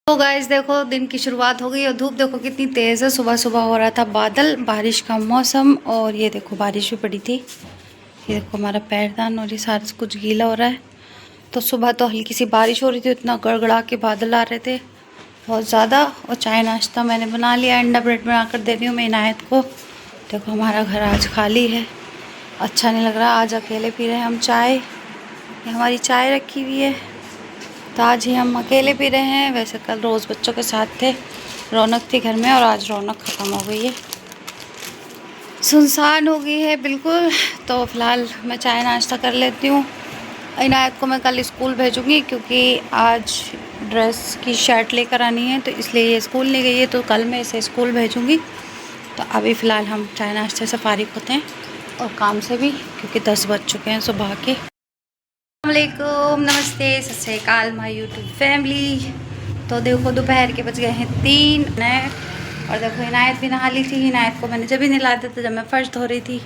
तो गाइस देखो दिन की शुरुआत हो गई और धूप देखो कितनी तेज़ है। सुबह सुबह हो रहा था बादल, बारिश का मौसम, और ये देखो बारिश भी पड़ी थी। ये देखो हमारा पैरदान और ये सारा कुछ गीला हो रहा है। तो सुबह तो हल्की सी बारिश हो रही थी, इतना गड़गड़ा के बादल आ रहे थे बहुत ज़्यादा। और चाय नाश्ता मैंने बना लिया, अंडा ब्रेड बना कर दे रही हूँ मैं इनायत को। देखो हमारा घर आज खाली है, अच्छा नहीं लग रहा। आज अकेले पी रहे हैं हम चाय, ये हमारी चाय रखी हुई है, तो आज ही हम अकेले पी रहे हैं। वैसे कल रोज़ बच्चों के साथ थे, रौनक थी घर में, और आज रौनक ख़त्म हो गई है, सुनसान हो गई है बिल्कुल। तो फ़िलहाल मैं चाय नाश्ता कर लेती हूँ। इनायत को मैं कल स्कूल भेजूँगी क्योंकि आज ड्रेस की शर्ट लेकर आनी है, तो इसलिए ये स्कूल नहीं गई है, तो कल मैं इसे स्कूल भेजूँगी। तो अभी फ़िलहाल हम चाय नाश्ते से फारिग होते हैं और काम से भी, क्योंकि 10 बज चुके हैं सुबह के। अस्सलामुअलैकुम, नमस्ते, सत श्री अकाल माय यूट्यूब फैमिली। तो देखो दोपहर के बज गए हैं 3 और देखो इनायत भी नहा ली थी। इनायत को मैंने जब ही नहला दिया था जब मैं फ़र्श धो रही थी।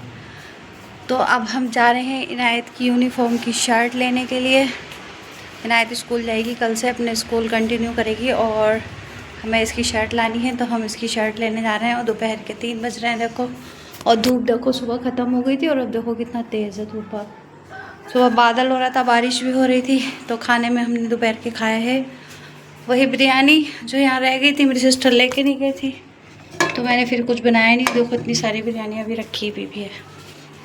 तो अब हम जा रहे हैं इनायत की यूनिफॉर्म की शर्ट लेने के लिए। इनायत स्कूल जाएगी, कल से अपने स्कूल कंटिन्यू करेगी और हमें इसकी शर्ट लानी है, तो हम इसकी शर्ट लेने जा रहे हैं। और दोपहर के 3 बज रहे हैं देखो, और धूप देखो सुबह ख़त्म हो गई थी और अब देखो कितना तेज़ है धूप। अब सुबह बादल हो रहा था, बारिश भी हो रही थी। तो खाने में हमने दोपहर के खाया है वही बिरयानी जो यहाँ रह गई थी, मेरी सिस्टर लेके नहीं गई थी, तो मैंने फिर कुछ बनाया नहीं। देखो इतनी सारी बिरयानी अभी रखी हुई भी है,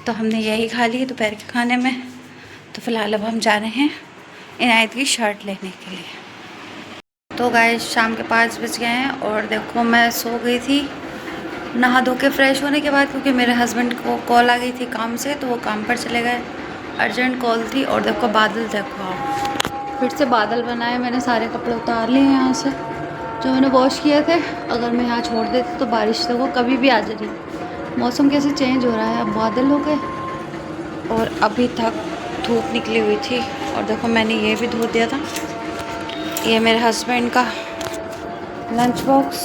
तो हमने यही खा ली दोपहर के खाने में। तो फ़िलहाल अब हम जा रहे हैं इनायत की शर्ट लेने के लिए। तो गाइस शाम के 5 बज गए हैं और देखो मैं सो गई थी नहा धो के फ्रेश होने के बाद, क्योंकि मेरे हस्बैंड को कॉल आ गई थी काम से, तो वो काम पर चले गए, अर्जेंट कॉल थी। और देखो बादल देखो, आप फिर से बादल बनाए। मैंने सारे कपड़े उतार लिए यहाँ से जो मैंने वॉश किए थे। अगर मैं यहाँ छोड़ देती तो बारिश देखो कभी भी आ जाएगी। मौसम कैसे चेंज हो रहा है, अब बादल हो गए और अभी तक धूप निकली हुई थी। और देखो मैंने ये भी धो दिया था, ये मेरे हस्बैंड का लंच बॉक्स,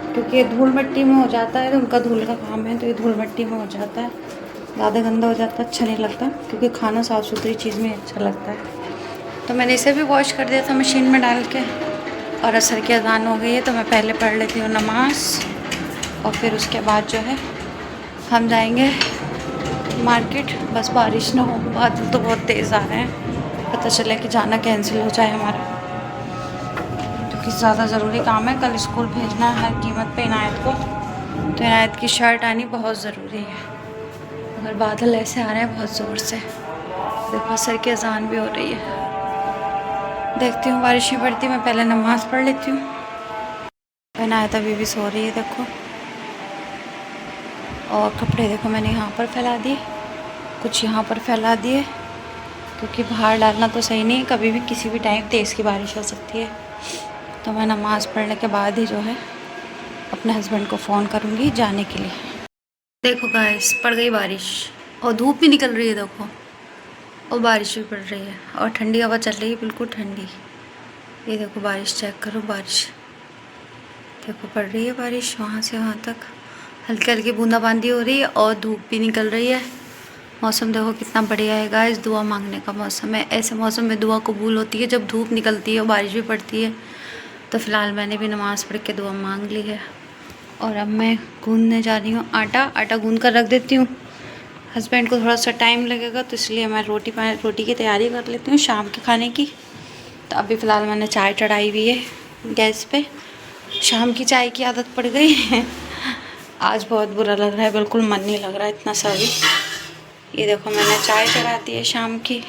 क्योंकि ये धूल मिट्टी में हो जाता है, तो उनका धूल का काम है, तो ये धूल मिट्टी में हो जाता है, ज़्यादा गंदा हो जाता है, अच्छा नहीं लगता, क्योंकि खाना साफ़ सुथरी चीज़ में अच्छा लगता है। तो मैंने इसे भी वॉश कर दिया था मशीन में डाल के। और असर की अज़ान हो गई है, तो मैं पहले पढ़ लेती हूँ नमाज, और फिर उसके बाद जो है हम जाएंगे मार्केट। बस बारिश ना हो, बादल तो बहुत तेज़ आ रहे हैं, पता चले कि जाना कैंसिल हो जाए हमारा, क्योंकि ज़्यादा ज़रूरी काम है। कल स्कूल भेजना है हर कीमत पे इनायत को, तो इनायत की शर्ट आनी बहुत ज़रूरी है। अगर बादल ऐसे आ रहे हैं बहुत ज़ोर से, देखो असर की अज़ान भी हो रही है। देखती हूँ बारिश ही पड़ती, मैं पहले नमाज़ पढ़ लेती हूँ। इनायत अभी भी सो रही है देखो। और कपड़े देखो मैंने यहाँ पर फैला दिए, कुछ यहाँ पर फैला दिए, क्योंकि बाहर डालना तो सही नहीं, कभी भी किसी भी टाइम तेज़ की बारिश हो सकती है। तो मैं नमाज़ पढ़ने के बाद ही जो है अपने हस्बैंड को फ़ोन करूँगी जाने के लिए। देखो गाइस पड़ गई बारिश और धूप भी निकल रही है देखो, और बारिश भी पड़ रही है, और ठंडी हवा चल रही है, बिल्कुल ठंडी। ये देखो बारिश चेक करो, बारिश देखो पड़ रही है, बारिश वहाँ से वहाँ तक हल्की हल्की बूंदाबांदी हो रही है, और धूप भी निकल रही है। मौसम देखो कितना बढ़िया है गाइस, दुआ मांगने का मौसम है। ऐसे मौसम में दुआ कबूल होती है जब धूप निकलती है और बारिश भी पड़ती है। तो फ़िलहाल मैंने भी नमाज़ पढ़ के दुआ मांग ली है, और अब मैं गूँधने जा रही हूँ आटा गूँध कर रख देती हूँ। हस्बैंड को थोड़ा सा टाइम लगेगा, तो इसलिए मैं रोटी की तैयारी कर लेती हूँ शाम के खाने की। तो अभी फ़िलहाल मैंने चाय चढ़ाई हुई है गैस पे, शाम की चाय की आदत पड़ गई है। आज बहुत बुरा लग रहा है, बिल्कुल मन नहीं लग रहा है इतना सा भी। ये देखो मैंने चाय चढ़ा दी है शाम की,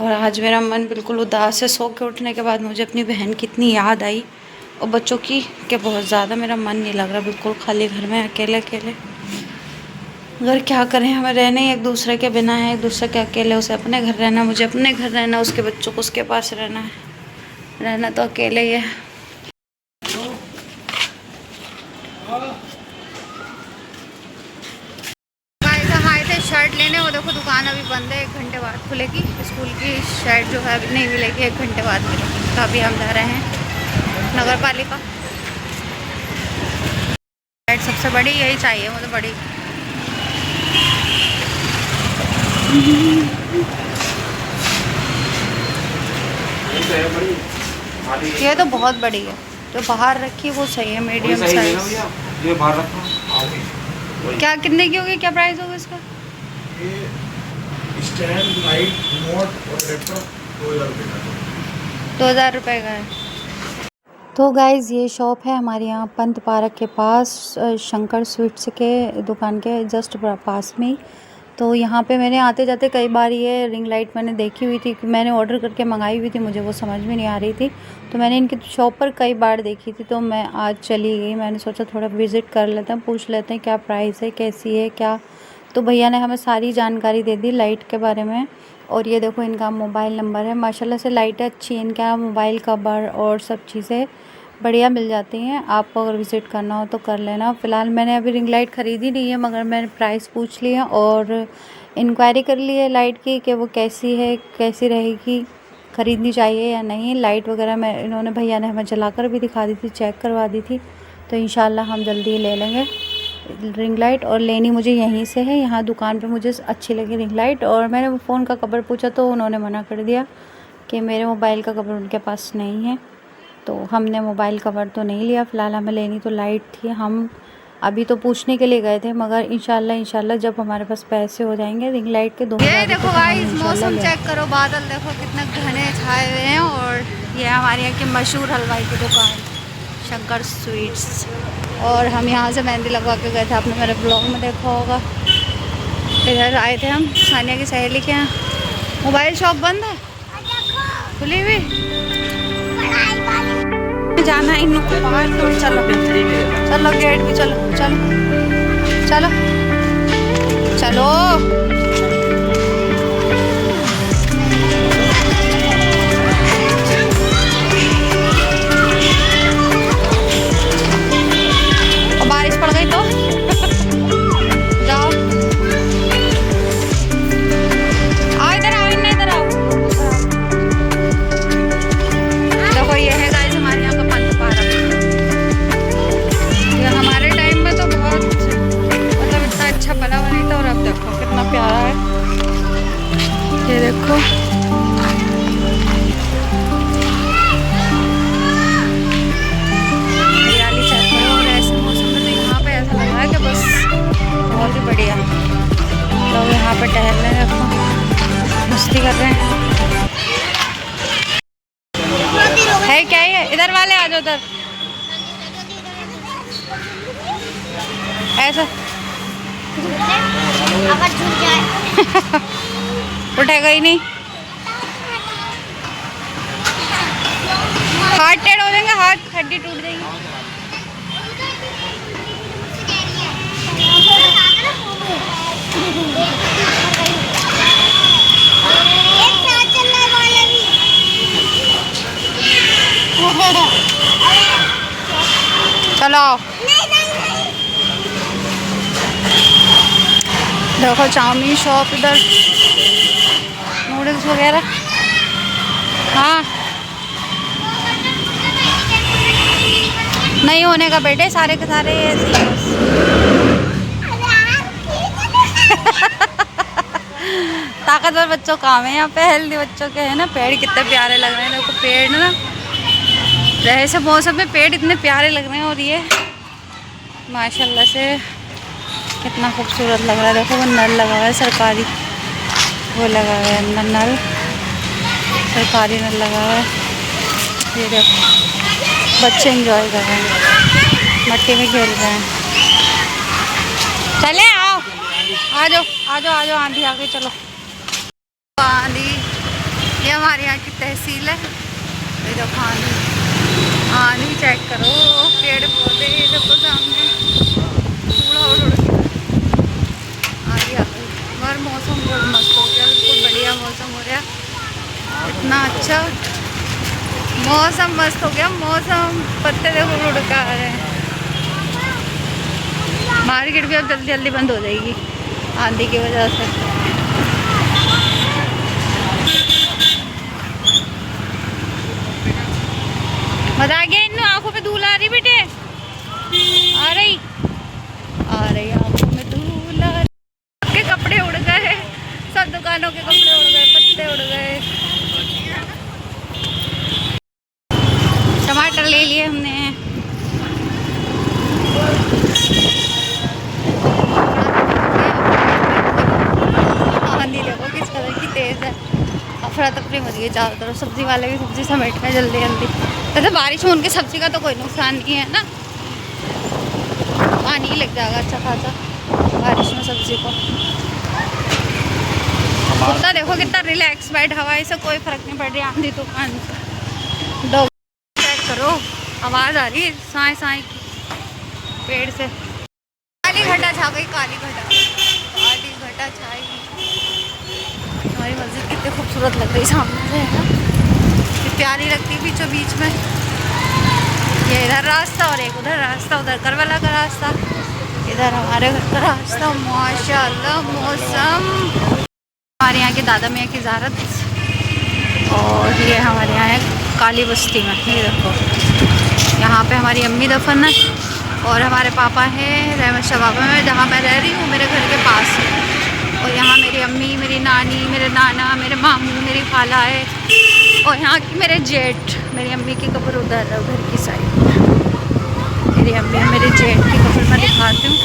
और आज मेरा मन बिल्कुल उदास है। सो के उठने के बाद मुझे अपनी बहन की इतनी याद आई और बच्चों की, कि बहुत ज़्यादा मेरा मन नहीं लग रहा, बिल्कुल खाली घर में अकेले अकेले। अगर क्या करें, हमें रहने ही एक दूसरे के बिना है, एक दूसरे के अकेले। उसे अपने घर रहना, मुझे अपने घर रहना, उसके बच्चों को उसके पास रहना है, रहना तो अकेले ही है। हम आए थे शर्ट लेने, वो देखो दुकान अभी बंद है, 1 घंटे बाद खुलेगी। स्कूल की शर्ट जो है अभी नहीं मिलेगी, 1 घंटे बाद मिलेगी। तो अभी हम जा रहे हैं नगर पालिका। शर्ट सबसे बड़ी यही चाहिए मुझे, बड़ी। ये तो बहुत बड़ी है, जो बाहर रखी है वो सही है, मीडियम साइज। ये बाहर रखो। क्या कितने की होगी, क्या प्राइस होगा इसका? ये स्टैंड, लाइट, रिमोट और लैपटॉप 2000 रुपये का। 2000 रुपये का है। तो गाइज़ ये शॉप है हमारे यहाँ पंत पार्क के पास, शंकर स्वीट्स के दुकान के जस्ट पास में ही। तो यहाँ पे मैंने आते जाते कई बार ये रिंग लाइट मैंने देखी हुई थी, मैंने ऑर्डर करके मंगाई हुई थी, मुझे वो समझ में नहीं आ रही थी, तो मैंने इनकी शॉप पर कई बार देखी थी, तो मैं आज चली गई, मैंने सोचा थोड़ा विज़िट कर लेते हैं, पूछ लेते हैं क्या प्राइस है, कैसी है क्या। तो भैया ने हमें सारी जानकारी दे दी लाइट के बारे में। और ये देखो इनका मोबाइल नंबर है, माशाल्लाह से लाइटें अच्छी हैं, इनका मोबाइल कवर और सब चीज़ें बढ़िया मिल जाती हैं। आपको अगर विज़िट करना हो तो कर लेना। फ़िलहाल मैंने अभी रिंग लाइट ख़रीदी नहीं है, मगर मैंने प्राइस पूछ लिया और इंक्वायरी कर ली है लाइट की कि वो कैसी है, कैसी रहेगी, ख़रीदनी चाहिए या नहीं। लाइट वगैरह मैं इन्होंने भैया ने हमें जलाकर भी दिखा दी थी, चेक करवा दी थी, तो इंशाल्लाह हम जल्दी ही ले लेंगे रिंग लाइट। और लेनी मुझे यहीं से है, यहाँ दुकान पे मुझे अच्छी लगी रिंग लाइट। और मैंने वो फ़ोन का कवर पूछा तो उन्होंने मना कर दिया कि मेरे मोबाइल का कवर उनके पास नहीं है, तो हमने मोबाइल कवर तो नहीं लिया। फ़िलहाल हमें लेनी तो लाइट थी, हम अभी तो पूछने के लिए गए थे, मगर इंशाल्लाह जब हमारे पास पैसे हो जाएंगे रिंग लाइट के 2000। ये देखो गाइस मौसम चेक करो, बादल देखो कितने घने छाए हुए हैं। और ये हमारे यहाँ की मशहूर हलवाई की दुकान शंकर स्वीट्स। और हम यहाँ से मेहंदी लगवा के गए थे, आपने मेरे ब्लॉग में देखा होगा। इधर आए थे हम सानिया की सहेली के यहाँ। मोबाइल शॉप बंद है, खुली हुई जाना है इन बाहर, तो चलो चलो गेट भी चलो चलो चलो चलो। और बारिश पड़ गई तो जाओ, आओ इधर आओ, इधर आओ। देखो ये है गाइस हमारे यहाँ का पंत पार्क। ये हमारे टाइम में तो बहुत मतलब इतना अच्छा बना हुआ नहीं था, और अब देखो कितना प्यारा है। ये देखो हरियाली चेक करो। और ऐसे मौसम में तो यहाँ पे ऐसा लग रहा है कि बस बहुत ही बढ़िया लोग यहाँ पे टहल रहे हैं, देखो मस्ती कर रहे हैं। है क्या है, इधर वाले आ जाओ, उधर ऐसा अगर छूट जाए उठेगा ही नहीं, हाथ टेढ़ हो जाएंगे, हाथ हड्डी टूट जाएगी। चलो देखो चाउमीन शॉप, इधर नूडल्स वगैरह। हाँ नहीं होने का बेटे, सारे के सारे ऐसे ही बस। ताकतवर बच्चों काम है यहाँ पे, हेल्दी बच्चों के है ना। पेड़ कितने प्यारे लग रहे हैं, देखो पेड़ ना ऐसे मौसम में पेड़ इतने प्यारे लग रहे हैं। और ये माशाल्लाह से कितना खूबसूरत लग रहा है। देखो वो नल लगा हुआ है सरकारी, वो लगा हुआ है अंदर नल, सरकारी नल लगा हुआ है। ये देखो बच्चे एंजॉय कर रहे हैं, मट्टी में खेल रहे हैं। चले आओ, आ जाओ आ जाओ आ जाओ, आंधी आ गई, चलो। आंधी, ये हमारे यहाँ की तहसील है। ये देखो आंधी, आंधी चेक करो, पेड़ पौधे देखो सामने, थोड़ा उड़ आगे आ गई। मगर मौसम बहुत मस्त हो गया, बिल्कुल बढ़िया मौसम हो गया, इतना अच्छा मौसम मस्त हो गया। मौसम पत्ते देखो उड़ के आ रहे हैं। मार्केट भी अब जल्दी जल्दी बंद हो जाएगी आंधी की वजह से। मजा आ गया, इन आंखों पे धूल आ रही बेटे, आ रही आंखों में धूल आ रही। के कपड़े उड़ गए, सब दुकानों के कपड़े उड़ गए, पत्ते उड़ गए। चारों तरफ। सब्जी वाले भी सब्जी समेट रहे हैं जल्दी जल्दी। वैसे बारिश में उनकी सब्जी का तो कोई नुकसान नहीं है ना, पानी ही लग जाएगा अच्छा खासा बारिश में सब्जी को। कुत्ता देखो कितना रिलैक्स बैठा हुआ है, इसे कोई फर्क नहीं पड़ रही आंधी तूफान से। डॉग चेक करो, आवाज़ आ रही है साए साए की पेड़ से। काली घटा छा गई, काली घटा छाई। हमारी मस्जिद कितनी खूबसूरत लग रही सामने से, है ना, कितनी प्यारी लगती है बीचों बीच में। ये इधर रास्ता और एक उधर रास्ता, उधर करबला का रास्ता, इधर हमारे घर का रास्ता। माशाल्लाह मौसम। हमारे यहाँ के दादा मियाँ की ज़ियारत, और ये हमारे यहाँ है काली बस्ती में। ये देखो यहाँ पे हमारी अम्मी दफन है, और हमारे पापा हैं रहमत शबाबा में, जहाँ मैं रह रही हूँ मेरे घर के पास। और यहाँ मेरी अम्मी, मेरी नानी, मेरे नाना, मेरे मामू, मेरी खाला है, और यहाँ की मेरे जेठ। मेरी अम्मी की कब्र उधर है, उधर की साइड। मेरी अम्मी है, मेरे जेठ की कब्र मैं दिखाती हूँ।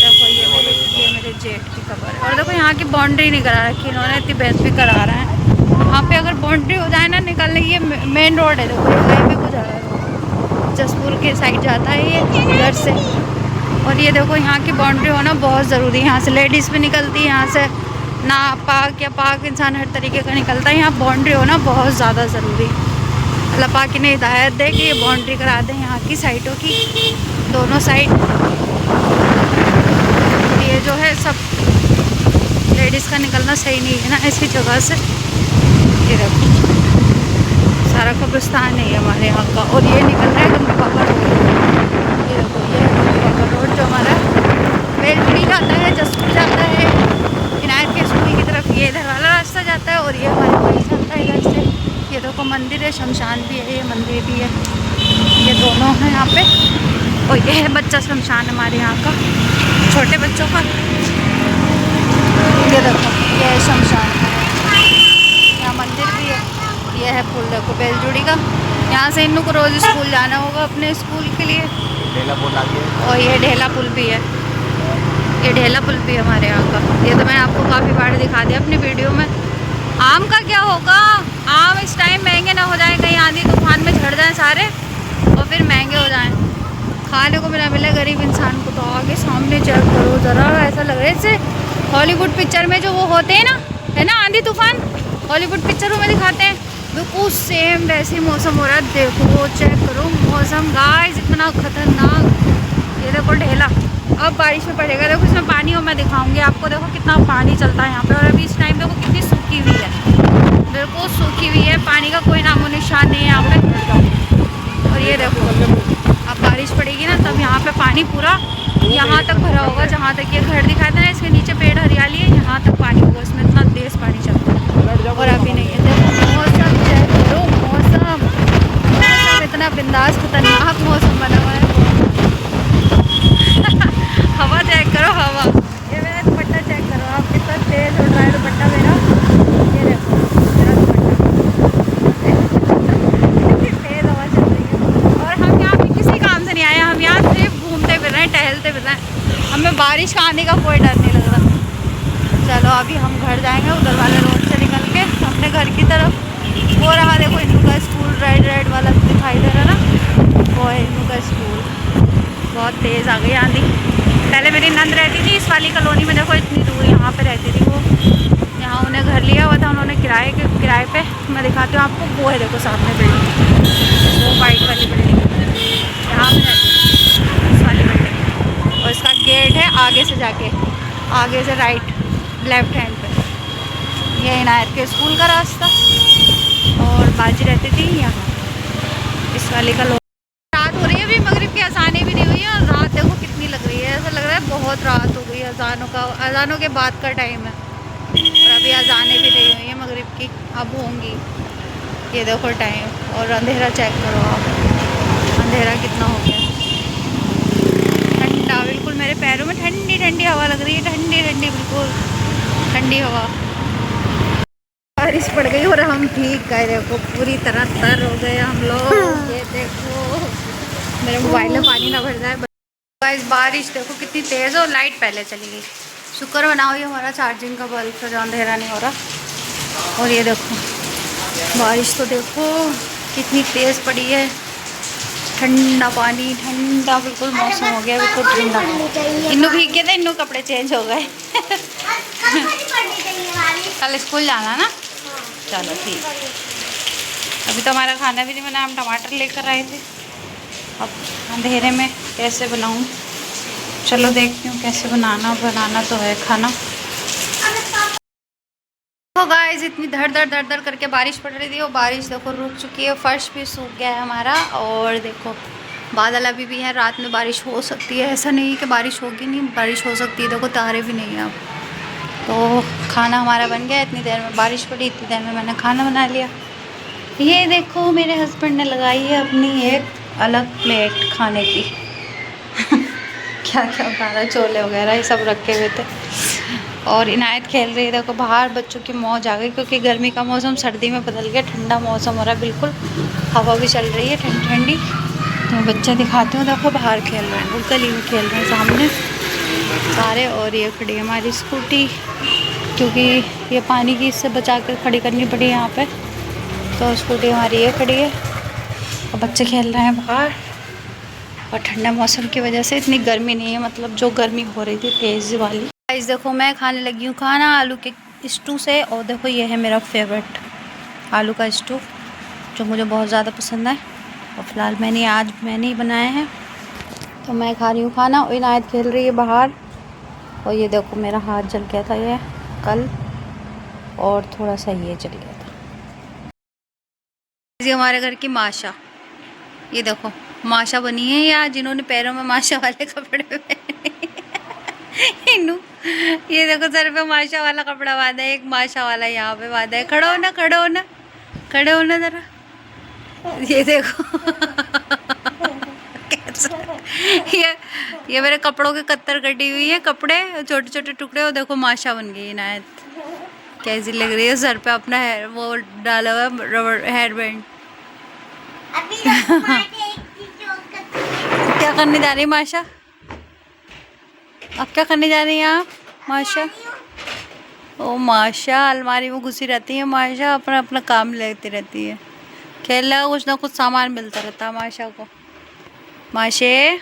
देखो ये मेरे जेठ की कब्र है। और देखो यहाँ की बाउंड्री नहीं करा रखी इन्होंने, इतनी बहस भी करा रहे हैं। यहाँ पे अगर बाउंड्री हो जाए ना निकलने, ये मेन रोड है, देखो ये हाईवे को जा रहा है, जसपुर के साइड जाता है ये इधर से। और ये देखो यहाँ की बाउंड्री होना बहुत ज़रूरी है। यहाँ से लेडीज़ भी निकलती है, यहाँ से ना पाक या पाक इंसान हर तरीके का निकलता है। यहाँ बाउंड्री होना बहुत ज़्यादा ज़रूरी है। अल्लाह पाक ने हिदायत दे कि ये बाउंड्री करा दें यहाँ की साइडों की, दोनों साइड। ये जो है सब लेडीज़ का निकलना सही नहीं है ना ऐसी जगह से। ये देखो सारा कब्रिस्तान है हमारे यहाँ का, और ये निकल रहा है गंगा बाबा रोड। ये देखो ये गंगा बाबा रोड जो हमारा बेलपुरी जाता है, जसपुर जाता है, इनायत के स्कूल की तरफ ये इधर वाला रास्ता जाता है, और ये हमारे वही जाता है इधर से। ये देखो मंदिर है, शमशान भी है, ये मंदिर भी है, ये दोनों हैं यहाँ पे। और ये है बच्चा शमशान हमारे यहाँ का, छोटे बच्चों का। ये देखो ये है शमशान, यहाँ मंदिर भी है। ये है पुल देखो बेलजुड़ी का, यहाँ से इन्हों को रोज़ स्कूल जाना होगा अपने स्कूल के लिए। ढेला पुल आ गया, और ये ढेला पुल भी है, ये ढेला पुल भी है हमारे यहाँ का। ये तो मैंने आपको काफ़ी बार दिखा दिया अपनी वीडियो में। आम का क्या होगा, आम इस टाइम महंगे ना हो जाए, कहीं आंधी तूफान में झड़ जाएं सारे और फिर महंगे हो जाएं, खाने को भी ना मिले गरीब इंसान को। तो आगे सामने चेक करो ज़रा, ऐसा लग रहा है जैसे हॉलीवुड पिक्चर में जो वो होते हैं ना, है ना, आंधी तूफान हॉलीवुड पिक्चरों में दिखाते हैं, बिल्कुल सेम वैसे ही मौसम हो रहा है। देखो चेक करो मौसम गाइस, इतना खतरनाक। ये देखो ढेला, अब बारिश में पड़ेगा, देखो इसमें पानी हो, मैं दिखाऊंगी आपको। देखो कितना पानी चलता है यहाँ पे, और अभी इस टाइम देखो कितनी सूखी हुई है, बिल्कुल सूखी हुई है, पानी का कोई नामो निशान नहीं है यहाँ पे। और ये देखो अब बारिश पड़ेगी ना तब यहाँ पे पानी पूरा यहाँ तक भरा होगा, जहाँ तक ये घर दिखाते हैं ना, इसके नीचे पेड़ हरियाली है, यहाँ तक पानी होगा, इसमें इतना तेज़ पानी चलता है। और अभी नहीं है, देखो मौसम चेक करो, मौसम इतना बिंदास खतरनाक मौसम बना हुआ है। हवा चेक करो, हवा, ये मेरा दुपट्टा चेक करो आप, कितना तेज़ उड़ रहा है दुपट्टा मेरा। ये देखो मेरा दुपट्टा, कितनी तेज़ हवा चल रही है। और हम यहाँ पे किसी काम से नहीं आए, हम यहाँ सिर्फ घूमते फिर रहे हैं, टहलते फिर रहे हैं, हमें बारिश का आने का कोई डर नहीं लग रहा। चलो अभी हम घर जाएंगे उधर वाले रोड से निकल के अपने घर की तरफ। वो रहा देखो इनू का स्कूल, रेड रेड वाला दिखाई दे रहा ना, वो है इनू का स्कूल। बहुत तेज़ आ गई आंधी। पहले मेरी नंद रहती थी इस वाली कॉलोनी में, देखो इतनी दूर यहाँ पे रहती थी वो, यहाँ उन्हें घर लिया हुआ था उन्होंने किराए पे। मैं दिखाती हूँ आपको, वो है देखो सामने बिल्डिंग, वो वाइट वाली बिल्डिंग यहाँ पे रहती है, इस वाली बिल्डिंग। और इसका गेट है आगे से जाके, आगे से राइट लेफ्ट हैंड पे, ये इनायत के स्कूल का रास्ता। और बाजी रहती थी यहाँ इस वाली का। रात हो रही है, अभी मगरिब की अजानें भी नहीं हुई है, और रात देखो कितनी लग रही है, ऐसा लग रहा है बहुत रात हो गई। अजानों के बाद का टाइम है, और अभी अजानें भी नहीं हुई है मगरिब की, अब होंगी। ये देखो टाइम, और अंधेरा चेक करो आप, अंधेरा कितना हो गया। ठंडा बिल्कुल, मेरे पैरों में ठंडी ठंडी हवा लग रही है, ठंडी ठंडी बिल्कुल ठंडी हवा। बारिश पड़ गई और हम भीग गए, देखो पूरी तरह तर हो गए हम लोग। ये देखो मेरे मोबाइल में पानी ना भर जाए। इस बारिश देखो कितनी तेज़ है, और लाइट पहले चली गई। शुक्र बनाओ ये हमारा चार्जिंग का बल्ब है जो अंधेरा नहीं हो रहा। और ये देखो बारिश तो देखो कितनी तेज़ पड़ी है। ठंडा पानी, ठंडा बिल्कुल मौसम हो गया बिल्कुल ठंडा। इन्नू भीग गए थे, इन्नू कपड़े चेंज हो गए। कल स्कूल जाना ना? चलो ठीक। अभी तो हमारा खाना भी नहीं बना, हम टमाटर लेकर आए थे। अब अंधेरे में कैसे बनाऊं? चलो देखती हूँ कैसे बनाना तो है खाना। तो गाइस इतनी धड़ धड़ करके बारिश पड़ रही थी, वो बारिश देखो रुक चुकी है, फर्श भी सूख गया है हमारा। और देखो बादल अभी भी है, रात में बारिश हो सकती है, ऐसा नहीं कि बारिश होगी नहीं, बारिश हो सकती है। देखो तारे भी नहीं है अब। तो खाना हमारा बन गया, इतनी देर में बारिश पड़ी, इतनी देर में मैंने खाना बना लिया। ये देखो मेरे हस्बैंड ने लगाई है अपनी एक अलग प्लेट खाने की। क्या क्या बना रहा है, छोले वगैरह ये सब रखे हुए थे। और इनायत खेल रही है, देखो बाहर बच्चों की मौज आ गई, क्योंकि गर्मी का मौसम सर्दी में बदल गया, ठंडा मौसम हो रहा है बिल्कुल, हवा भी चल रही है ठंडी ठंडी। तो बच्चे दिखाते हो, देखो बाहर खेल रहे हैं, वो गली में खेल रहे हैं सामने सारे। और ये खड़ी है हमारी स्कूटी, क्योंकि ये पानी की इससे बचा कर खड़ी करनी पड़ी यहाँ पे। तो स्कूटी हमारी ये खड़ी है और बच्चे खेल रहे हैं बाहर। और ठंडा मौसम की वजह से इतनी गर्मी नहीं है, मतलब जो गर्मी हो रही थी तेज़ वाली। गाइस देखो मैं खाने लगी हूँ खाना आलू के स्टू से। और देखो ये है मेरा फेवरेट आलू का स्टू, जो मुझे बहुत ज़्यादा पसंद है। और फिलहाल मैंने ही बनाया है, तो मैं खा रही हूँ खाना। और इनायत खेल रही है बाहर। और ये देखो मेरा हाथ जल गया था ये कल, और थोड़ा सा ये जल गया था। ये हमारे घर की माशा, ये देखो माशा बनी है या जिन्होंने पैरों में माशा वाले कपड़े पहने। इन्नू ये देखो सर पे माशा वाला कपड़ा बांधा है, एक माशा वाला यहाँ पे बांधा है। खड़ो ना खड़ो ना खड़े हो ना ज़रा, ये देखो। कैसा ये मेरे कपड़ों की कत्तर कटी हुई है, कपड़े छोटे छोटे टुकड़े। और देखो माशा बन गई इनायत, कैसी लग रही है। सर पे अपना हेयर वो डाला हुआ है रबर हेयर बैंड। क्या करने जा रही है माशा? अब क्या करने जा रही हैं आप माशा? ओ माशा अलमारी में घुसी रहती है माशा, अपना अपना काम लेती रहती है। खेलना कुछ ना कुछ सामान मिलता रहता है माशा को। माशे